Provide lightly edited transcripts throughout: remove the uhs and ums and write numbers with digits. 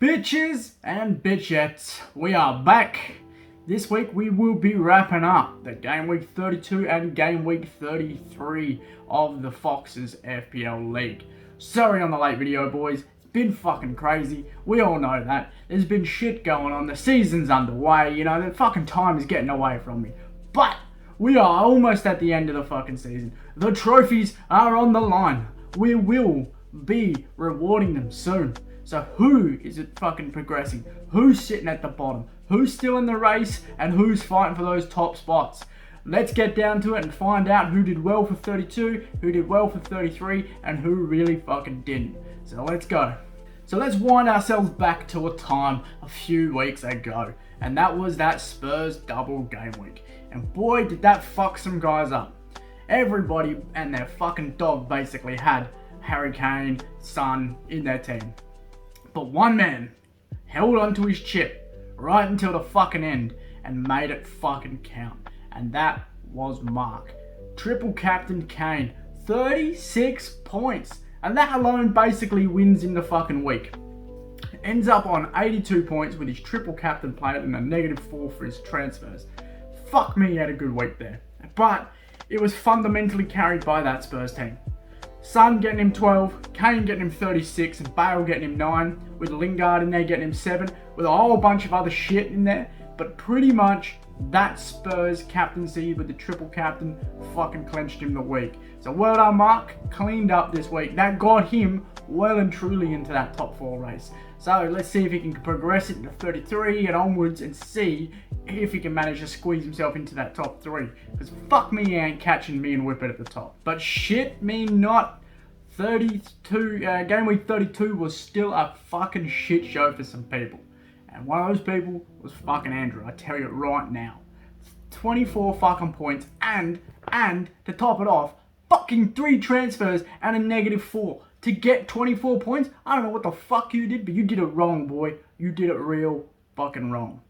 Bitches and bitchettes, we are back. This week we will be wrapping up the game week 32 and game week 33 of the Foxes FPL League. Sorry on the late video, boys. It's been fucking crazy. We all know that. There's been shit going on. The season's underway. You know, the fucking time is getting away from me. But we are almost at the end of the fucking season. The trophies are on the line. We will be rewarding them soon. So who is it fucking progressing? Who's sitting at the bottom? Who's still in the race? And who's fighting for those top spots? Let's get down to it and find out who did well for 32, who did well for 33, and who really fucking didn't. So let's go. So let's wind ourselves back to a time a few weeks ago. And that was that Spurs double game week. And boy, did that fuck some guys up. Everybody and their fucking dog basically had Harry Kane, Son in their team. But one man held onto his chip right until the fucking end and made it fucking count. And that was Mark. Triple captain Kane, 36 points. And that alone basically wins in the fucking week. Ends up on 82 points with his triple captain player and a -4 for his transfers. Fuck me, he had a good week there. But it was fundamentally carried by that Spurs team. Son getting him 12, Kane getting him 36, and Bale getting him 9, with Lingard in there getting him 7, with a whole bunch of other shit in there. But pretty much that Spurs captaincy with the triple captain fucking clenched him the week. So well done, Mark. Cleaned up this week. That got him well and truly into that top 4 race. So let's see if he can progress it into 33 and onwards and see if he can manage to squeeze himself into that top 3. Because fuck me, he ain't catching me and Whippet at the top. But shit me not. 32, game week 32 was still a fucking shit show for some people. And one of those people was fucking Andrew, I tell you right now. 24 fucking points and to top it off, fucking 3 transfers and a -4. To get 24 points, I don't know what the fuck you did, but you did it wrong, boy. You did it real fucking wrong.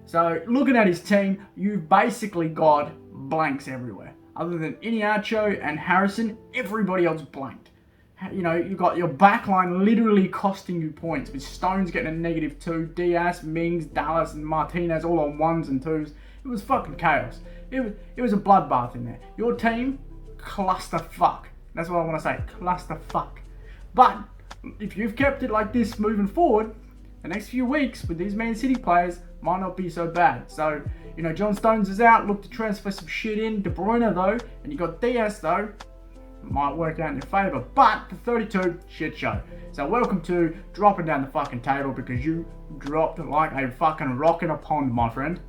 So, looking at his team, you've basically got blanks everywhere. Other than Iniacho and Harrison, everybody else blanked. You know, you got your backline literally costing you points, with Stones getting a -2, Diaz, Mings, Dallas, and Martinez all on 1s and 2s. It was fucking chaos. It was a bloodbath in there. Your team, clusterfuck. That's what I want to say, clusterfuck. But if you've kept it like this moving forward, the next few weeks with these Man City players might not be so bad. So, you know, John Stones is out, look to transfer some shit in. De Bruyne though, and you got Diaz though, might work out in your favour. But the 32, shit show. So welcome to dropping down the fucking table because you dropped like a fucking rock in a pond, my friend.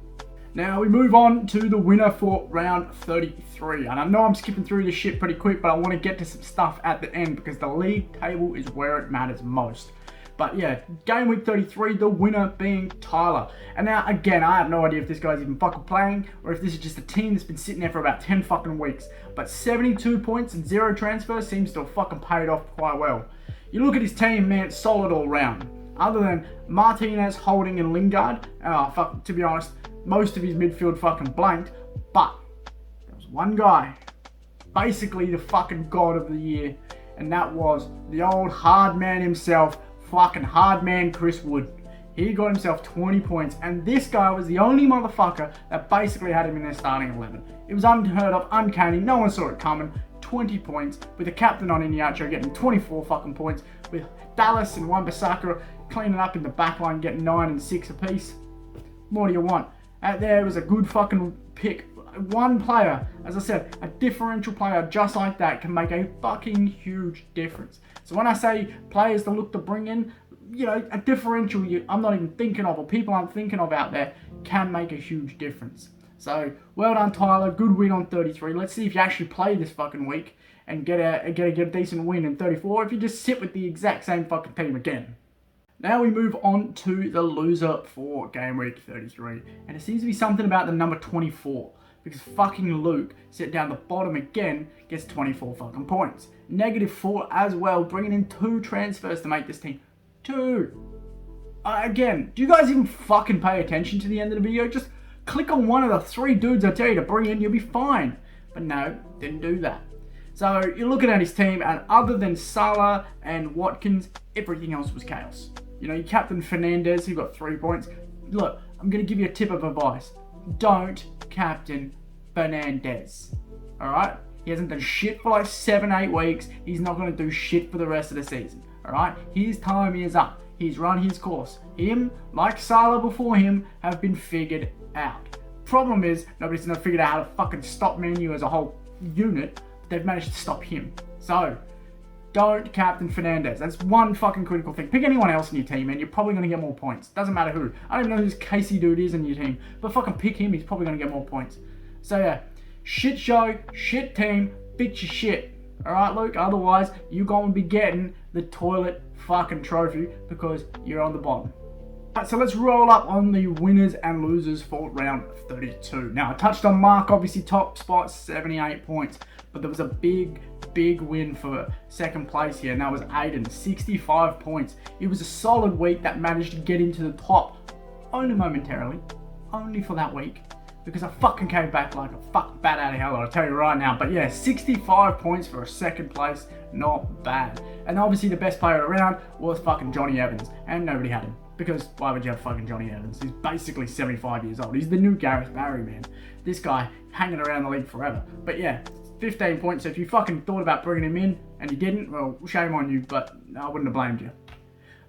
Now we move on to the winner for round 33. And I know I'm skipping through this shit pretty quick, but I want to get to some stuff at the end because the league table is where it matters most. But yeah, game week 33, the winner being Tyler. And now, again, I have no idea if this guy's even fucking playing or if this is just a team that's been sitting there for about 10 fucking weeks. But 72 points and 0 transfers seems to have fucking paid off quite well. You look at his team, man, it's solid all round. Other than Martinez, Holding, and Lingard, to be honest, most of his midfield fucking blanked. But there was one guy, basically the fucking god of the year, and that was the old hard man himself, fucking hard man Chris Wood. He got himself 20 points, and this guy was the only motherfucker that basically had him in their starting 11. It was unheard of, uncanny, no one saw it coming. 20 points, with the captain on Iniacho getting 24 fucking points, with Dallas and Wan-Bissaka cleaning up in the backline, getting 9 and 6 apiece. What do you want? Out there was a good fucking pick. One player, as I said, a differential player just like that can make a fucking huge difference. So when I say players to look to bring in, you know, a differential I'm not even thinking of, or people I'm thinking of out there, can make a huge difference. So well done, Tyler. Good win on 33. Let's see if you actually play this fucking week and get a decent win in 34. If you just sit with the exact same fucking team again. Now we move on to the loser for game week 33, and it seems to be something about the number 24. Because fucking Luke, sit down the bottom again, gets 24 fucking points. -4 as well, bringing in 2 transfers to make this team. 2. Again, do you guys even fucking pay attention to the end of the video? Just click on one of the 3 dudes I tell you to bring in, you'll be fine. But no, didn't do that. So you're looking at his team, and other than Salah and Watkins, everything else was chaos. You know, you captain Fernandez, who got 3 points. Look, I'm going to give you a tip of advice. Don't captain Fernandez. Alright? He hasn't done shit for like 7-8 weeks. He's not going to do shit for the rest of the season. Alright? His time is up. He's run his course. Him, like Salah before him, have been figured out. Problem is, nobody's going to figure out how to fucking stop Man U as a whole unit. But they've managed to stop him. So, don't captain Fernandez. That's one fucking critical thing. Pick anyone else in your team and you're probably going to get more points. Doesn't matter who. I don't even know who this Casey dude is in your team. But fucking pick him, he's probably going to get more points. So yeah, shit show, shit team, fix your shit. Alright, Luke? Otherwise, you're going to be getting the toilet fucking trophy because you're on the bottom. Alright, so let's roll up on the winners and losers for round 32. Now, I touched on Mark, obviously top spot, 78 points. But there was a big win for second place here, and that was Aiden, 65 points. It was a solid week that managed to get into the top, only momentarily, only for that week, because I fucking came back like a fucking bat out of hell, I'll tell you right now. But yeah, 65 points for a second place, not bad. And obviously the best player around was fucking Johnny Evans, and nobody had him. Because why would you have fucking Johnny Evans? He's basically 75 years old. He's the new Gareth Barry, man. This guy hanging around the league forever. But yeah, 15 points. So if you fucking thought about bringing him in and you didn't, well, shame on you, but I wouldn't have blamed you.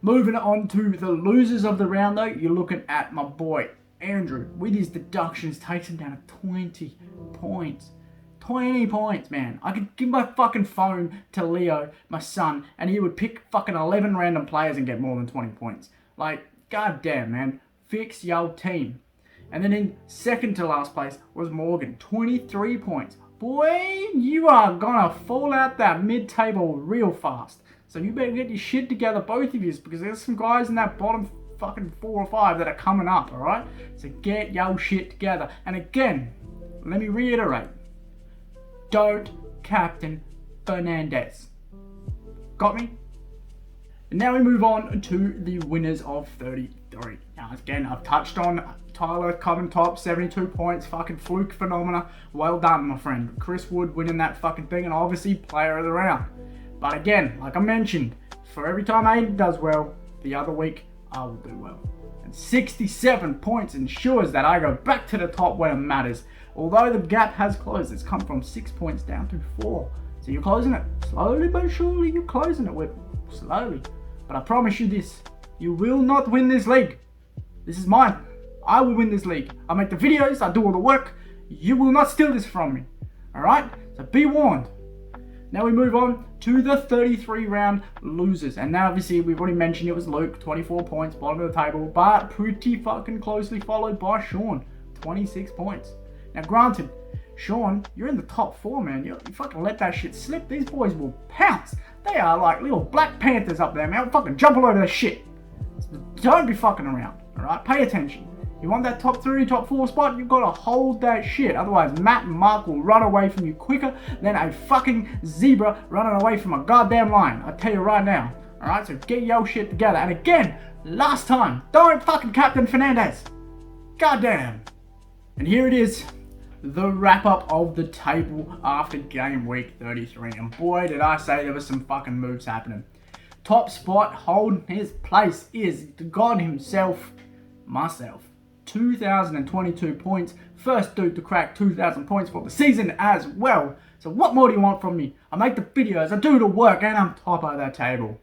Moving on to the losers of the round, though, you're looking at my boy Andrew. With his deductions, takes him down to 20 points. 20 points, man. I could give my fucking phone to Leo, my son, and he would pick fucking 11 random players and get more than 20 points. Like, goddamn, man. Fix your team. And then in second to last place was Morgan, 23 points. Boy, you are gonna fall out that mid-table real fast. So you better get your shit together, both of you, because there's some guys in that bottom fucking 4 or 5 that are coming up, alright? So get your shit together. And again, let me reiterate. Don't captain Fernandez. Got me? And now we move on to the winners of 33. Now again, I've touched on Tyler coming top, 72 points, fucking fluke phenomena. Well done, my friend. Chris Wood winning that fucking thing, and obviously player of the round. But again, like I mentioned, for every time Aiden does well, the other week I will do well. And 67 points ensures that I go back to the top when it matters. Although the gap has closed, it's come from 6 points down to 4. So you're closing it. Slowly but surely, you're closing it, Whip. Slowly. But I promise you this, you will not win this league. This is mine. I will win this league. I make the videos, I do all the work. You will not steal this from me. Alright? So be warned. Now we move on to the 33 round losers. And now obviously we've already mentioned it was Luke, 24 points, bottom of the table. But pretty fucking closely followed by Sean, 26 points. Now granted, Sean, you're in the top 4, man. You fucking let that shit slip. These boys will pounce. They are like little Black Panthers up there, man. Fucking jump all over that shit. Don't be fucking around, alright? Pay attention. You want that top 3, top 4 spot, you've got to hold that shit. Otherwise, Matt and Mark will run away from you quicker than a fucking zebra running away from a goddamn lion. I tell you right now. Alright, so get your shit together. And again, last time, don't fucking captain Fernandez. Goddamn. And here it is. The wrap up of the table after game week 33. And boy, did I say there was some fucking moves happening. Top spot holding his place is the god himself, myself. 2,022 points. First dude to crack 2,000 points for the season as well. So what more do you want from me? I make the videos, I do the work, and I'm top of that table.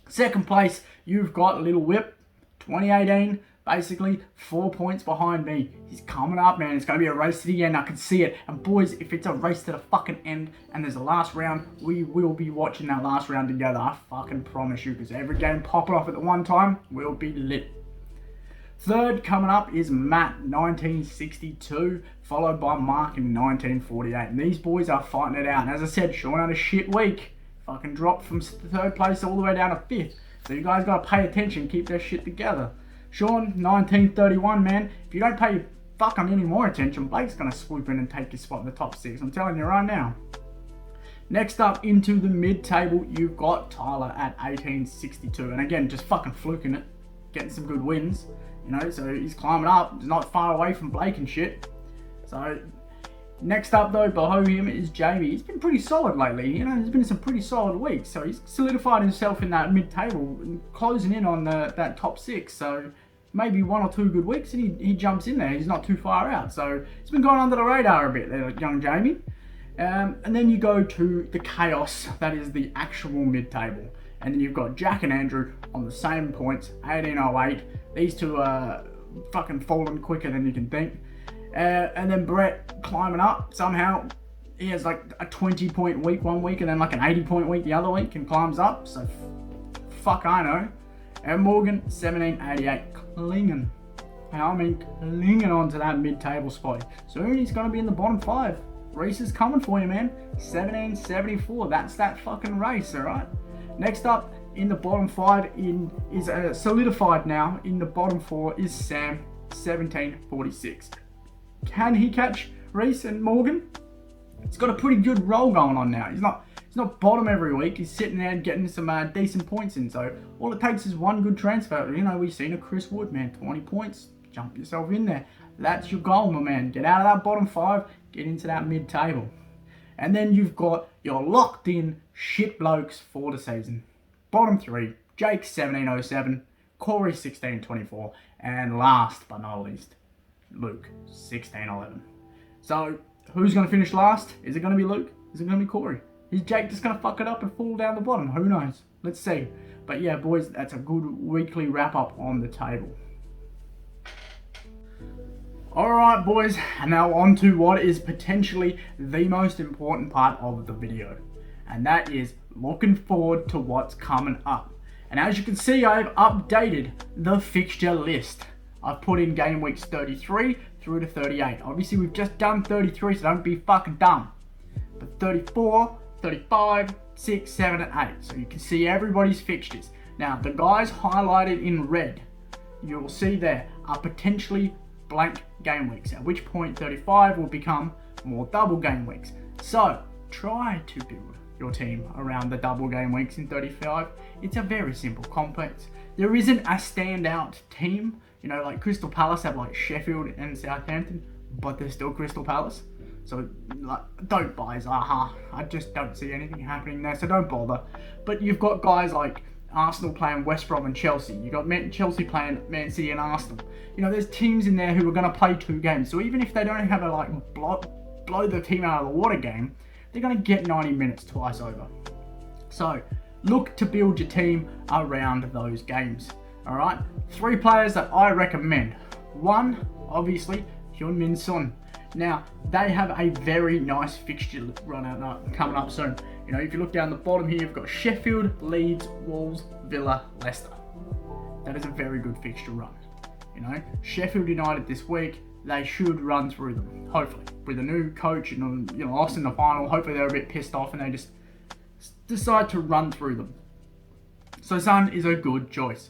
Second place, you've got Little Whip, 2018. Basically, 4 points behind me. He's coming up, man. It's going to be a race to the end. I can see it. And boys, if it's a race to the fucking end and there's a last round, we will be watching that last round together. I fucking promise you. Because every game popping off at the one time will be lit. Third coming up is Matt, 1962. Followed by Mark in 1948. And these boys are fighting it out. And as I said, Sean had a shit week. Fucking dropped from third place all the way down to 5th. So you guys got to pay attention. Keep that shit together. Sean, 1931, man. If you don't pay fucking any more attention, Blake's going to swoop in and take your spot in the top 6. I'm telling you right now. Next up into the mid-table, you've got Tyler at 1862. And again, just fucking fluking it. Getting some good wins. You know, so he's climbing up. He's not far away from Blake and shit. So, Next up though, below him is Jamie. He's been pretty solid lately. You know, there's been some pretty solid weeks. So he's solidified himself in that mid-table, closing in on that top 6. So maybe 1 or 2 good weeks and he jumps in there. He's not too far out. So he's been going under the radar a bit there, young Jamie. And then you go to the chaos that is the actual mid-table. And then you've got Jack and Andrew on the same points, 1808. These two are fucking falling quicker than you can think. And then Brett climbing up somehow. He has like a 20-point week one week and then like an 80-point week the other week and climbs up. So fuck I know. And Morgan, 1788, clinging. And I mean clinging onto that mid-table spot. Soon he's going to be in the bottom 5. Reese is coming for you, man. 1774. That's that fucking race, alright? Next up in the bottom 5 is solidified now. In the bottom 4 is Sam, 1746. Can he catch Reese and Morgan? He's got a pretty good roll going on now. He's not bottom every week. He's sitting there getting some decent points in. So all it takes is one good transfer. You know, we've seen a Chris Wood, man. 20 points. Jump yourself in there. That's your goal, my man. Get out of that bottom 5. Get into that mid-table. And then you've got your locked-in shit blokes for the season. Bottom 3, Jake 1707, Corey 1624, and last but not least, Luke 1611. So, who's going to finish last? Is it going to be Luke? Is it going to be Corey? Is Jake just going to fuck it up and fall down the bottom? Who knows? Let's see. But yeah, boys, that's a good weekly wrap-up on the table. Alright boys, and now on to what is potentially the most important part of the video. And that is looking forward to what's coming up. And as you can see, I've updated the fixture list. I've put in game weeks 33 through to 38. Obviously we've just done 33, so don't be fucking dumb. But 34, 35, 6, 7 and 8. So you can see everybody's fixtures. Now the guys highlighted in red, you'll see there, are potentially blank game weeks, at which point 35 will become more double game weeks. So try to build your team around the double game weeks in 35. It's a very simple complex. There isn't a standout team, you know, like Crystal Palace have like Sheffield and Southampton, but they're still Crystal Palace. So like, don't buy Zaha. I just don't see anything happening there, so don't bother. But you've got guys like Arsenal playing West Brom and Chelsea. You got Chelsea playing Man City and Arsenal. You know, there's teams in there who are going to play 2 games. So even if they don't have a like blow the team out of the water game, they're going to get 90 minutes twice over. So look to build your team around those games. All right, 3 players that I recommend. 1, obviously, Hyun-Min Son. Now, they have a very nice fixture coming up soon. You know, if you look down the bottom here, you've got Sheffield, Leeds, Wolves, Villa, Leicester. That is a very good fixture run. You know, Sheffield United this week, they should run through them, hopefully. With a new coach and, you know, lost in the final, hopefully they're a bit pissed off and they just decide to run through them. So Son is a good choice.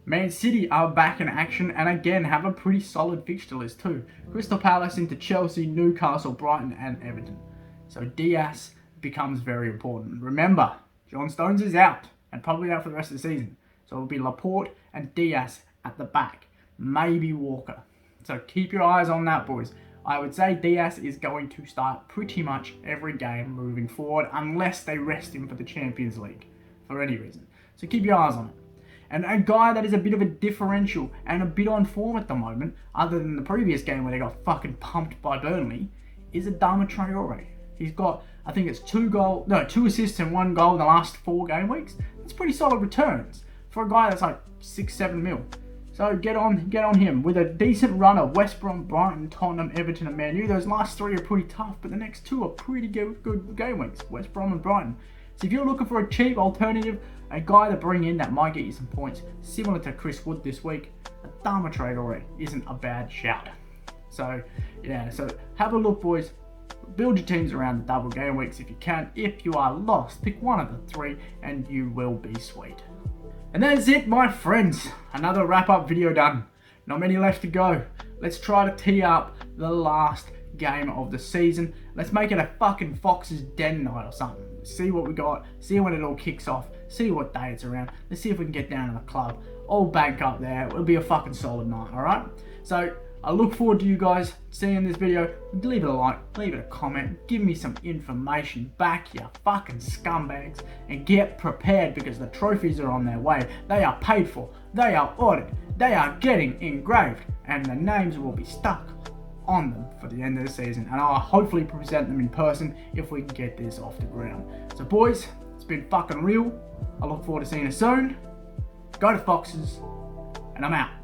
Man City are back in action and again have a pretty solid fixture list too. Crystal Palace into Chelsea, Newcastle, Brighton and Everton. So Diaz becomes very important. Remember, John Stones is out and probably out for the rest of the season. So it'll be Laporte and Diaz at the back. Maybe Walker. So keep your eyes on that, boys. I would say Diaz is going to start pretty much every game moving forward unless they rest him for the Champions League for any reason. So keep your eyes on it. And a guy that is a bit of a differential and a bit on form at the moment, other than the previous game where they got fucking pumped by Burnley, is Adama Traore. He's got, I think it's 2 assists and 1 goal in the last 4 game weeks. That's pretty solid returns for a guy that's like 6-7 mil. So get on him with a decent run of West Brom, Brighton, Tottenham, Everton and Man U. Those last 3 are pretty tough, but the next 2 are pretty good game weeks, West Brom and Brighton. So if you're looking for a cheap alternative, a guy to bring in that might get you some points, similar to Chris Wood this week, Adama Traore isn't a bad shout. So yeah, so have a look, boys. Build your teams around the double game weeks if you can. If you are lost, pick one of the 3 and you will be sweet. And that is it, my friends. Another wrap-up video done. Not many left to go. Let's try to tee up the last game of the season. Let's make it a fucking Fox's Den night or something. See what we got. See when it all kicks off. See what day it's around. Let's see if we can get down to the club. All bank up there. It'll be a fucking solid night, alright? So, I look forward to you guys seeing this video. Leave it a like, leave it a comment, give me some information back, you fucking scumbags, and get prepared because the trophies are on their way. They are paid for, they are ordered, they are getting engraved, and the names will be stuck on them for the end of the season, and I'll hopefully present them in person if we can get this off the ground. So boys, it's been fucking real. I look forward to seeing you soon. Go to Foxes, and I'm out.